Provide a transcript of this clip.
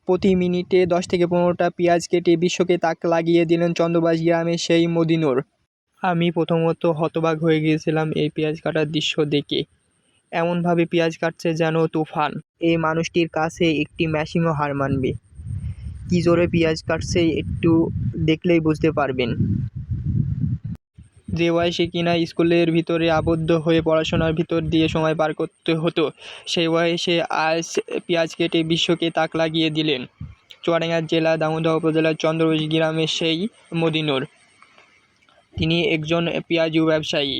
প্রতি মিনিটে 10 থেকে 15টা পেঁয়াজ কেটে বিশ্বকে তাক লাগিয়ে দিলেন চন্দ্রবাস গ্রামের সেই মদিনুর। আমি প্রথমত হতবাক হয়ে গিয়েছিলাম এই পেঁয়াজ কাটার দৃশ্য দেখে। এমনভাবে পেঁয়াজ কাটছে যেন তুফান। এই মানুষটির কাছে একটি মেশিনও হার মানবে। কী জোরে পেঁয়াজ কাটছে একটু দেখলেই বুঝতে পারবেন। যে বয়সে কিনা স্কুলের ভিতরে আবদ্ধ হয়ে পড়াশোনার ভিতর দিয়ে সময় পার করতে হতো, সেই বয়সে আজ পেঁয়াজ কেটে বিশ্বকে তাক লাগিয়ে দিলেন চুয়াডাঙ্গা জেলা দামোদর উপজেলার চন্দ্রবাস গ্রামের সেই মদিনুর। তিনি একজন পেঁয়াজু ব্যবসায়ী।